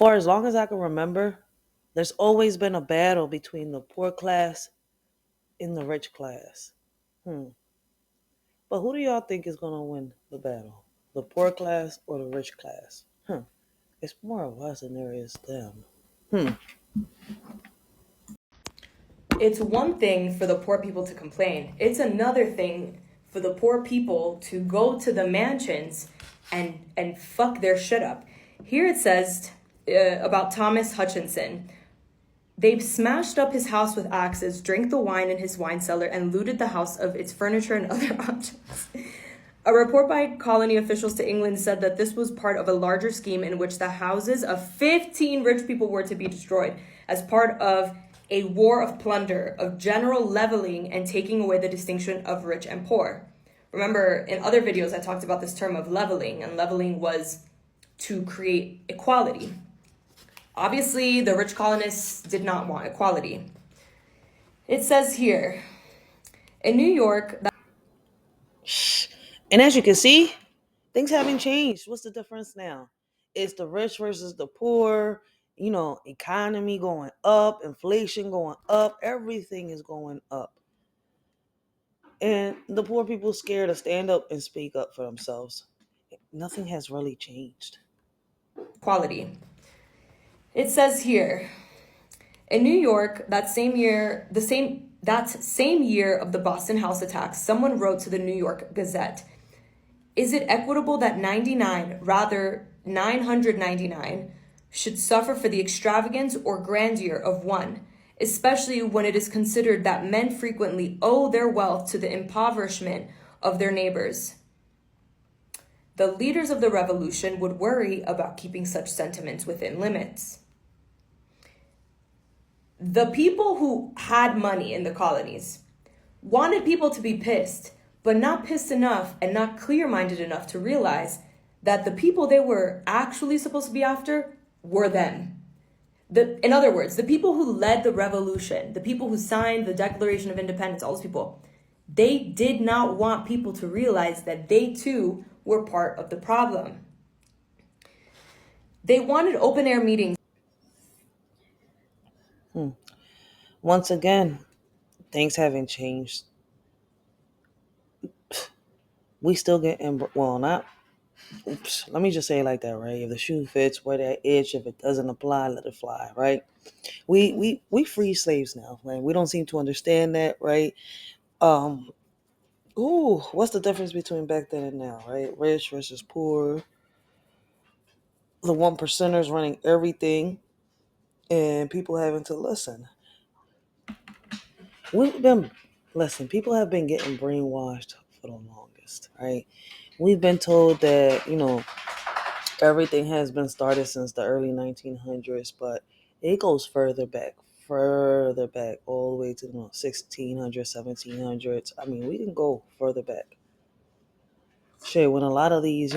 For as long as I can remember, there's always been a battle between the poor class and the rich class. Hmm. But who do y'all think is gonna win the battle? The poor class or the rich class? It's more of us than there is them. Hmm. It's one thing for the poor people to complain. It's another thing for the poor people to go to the mansions and fuck their shit up. Here it says about Thomas Hutchinson. They smashed up his house with axes, drank the wine in his wine cellar, and looted the house of its furniture and other objects. A report by colony officials to England said that this was part of a larger scheme in which the houses of 15 rich people were to be destroyed as part of a war of plunder, of general leveling and taking away the distinction of rich and poor. Remember, in other videos, I talked about this term of leveling, and leveling was to create equality. Obviously, the rich colonists did not want equality. It says here, in New York, And as you can see, things haven't changed. What's the difference now? It's the rich versus the poor, economy going up, inflation going up, everything is going up. And the poor people scared to stand up and speak up for themselves. Nothing has really changed. equality. It says here, in New York, that same year of the Boston House attacks, someone wrote to the New York Gazette, "Is it equitable that 99, rather 999, should suffer for the extravagance or grandeur of one, especially when it is considered that men frequently owe their wealth to the impoverishment of their neighbors?" The leaders of the revolution would worry about keeping such sentiments within limits. The people who had money in the colonies wanted people to be pissed, but not pissed enough and not clear-minded enough to realize that the people they were actually supposed to be after were them. In other words, the people who led the revolution, the people who signed the Declaration of Independence, all those people, they did not want people to realize that they too were part of the problem. They wanted open-air meetings. Once again, things haven't changed. We still get well, not. Oops, let me just say it like that, right? If the shoe fits, wear that itch. If it doesn't apply, let it fly, right? We free slaves now, right? We don't seem to understand that, right? Um, what's the difference between back then and now, right? Rich versus poor. The one percenters running everything, and people having to listen. We've been listen. People have been getting brainwashed for the longest, right? We've been told that everything has been started since the early 1900s, but it goes further back, all the way to 1600s, 1700s. I mean, we can go further back. Shit, when a lot of these,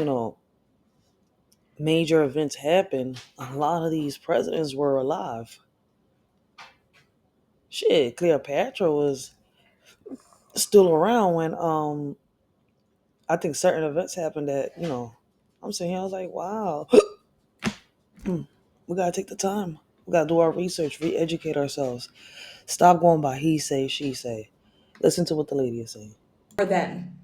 major events happened, a lot of these presidents were alive. Shit, Cleopatra was still around when I think certain events happened that, I'm sitting here, I was like, wow, we gotta take the time. We gotta do our research, re-educate ourselves. Stop going by he say, she say. Listen to what the lady is saying. For them.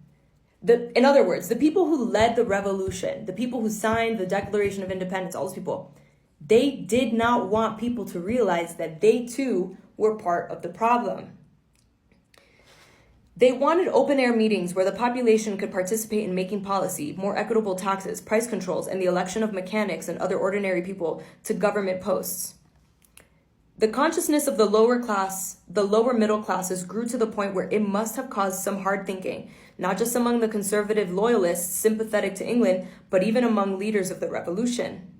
In other words, the people who led the revolution, the people who signed the Declaration of Independence, all those people, they did not want people to realize that they too were part of the problem. They wanted open-air meetings where the population could participate in making policy, more equitable taxes, price controls, and the election of mechanics and other ordinary people to government posts. The consciousness of the lower middle classes grew to the point where it must have caused some hard thinking, not just among the conservative loyalists sympathetic to England, but even among leaders of the revolution.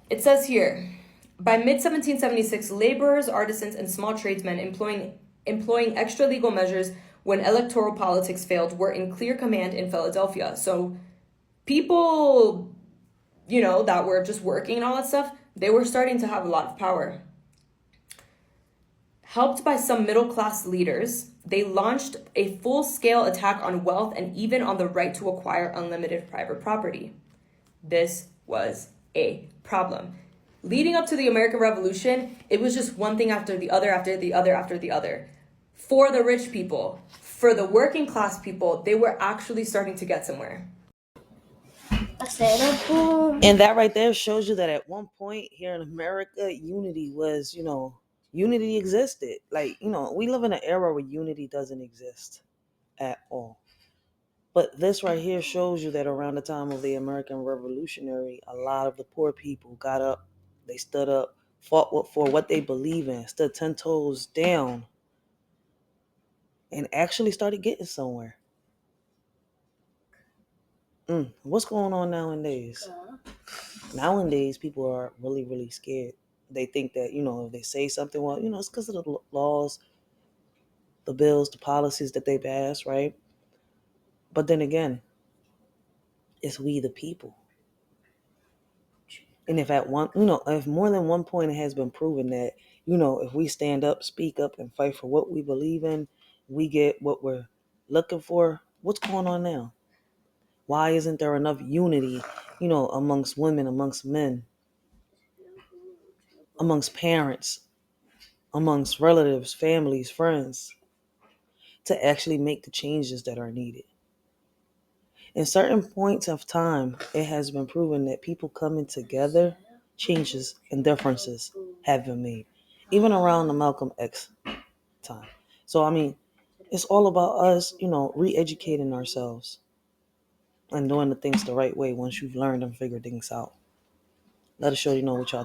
It says here, by mid-1776, laborers, artisans, and small tradesmen employing extra-legal measures when electoral politics failed were in clear command in Philadelphia. So people, that were just working and all that stuff, they were starting to have a lot of power. Helped by some middle-class leaders, they launched a full-scale attack on wealth and even on the right to acquire unlimited private property. this was a problem. Leading up to the American Revolution, it was just one thing after the other, after the other, after the other. For the rich people, for the working class people, they were actually starting to get somewhere. And that right there shows you that at one point here in America, unity was, unity existed. Like, we live in an era where unity doesn't exist at all. But this right here shows you that around the time of the American Revolutionary, a lot of the poor people got up, they stood up, fought for what they believe in, stood 10 toes down, and actually started getting somewhere. What's going on nowadays? Nowadays, people are really, really scared. They think that, if they say something, well, it's because of the laws, the bills, the policies that they pass, right? But then again, it's we the people. And if at one, if more than one point it has been proven that, if we stand up, speak up, and fight for what we believe in, we get what we're looking for. What's going on now? Why isn't there enough unity, amongst women, amongst men, amongst parents, amongst relatives, families, friends, to actually make the changes that are needed? In certain points of time, it has been proven that people coming together, changes and differences have been made, even around the Malcolm X time. So, it's all about us, re-educating ourselves and doing the things the right way once you've learned and figured things out. Let us show you know what y'all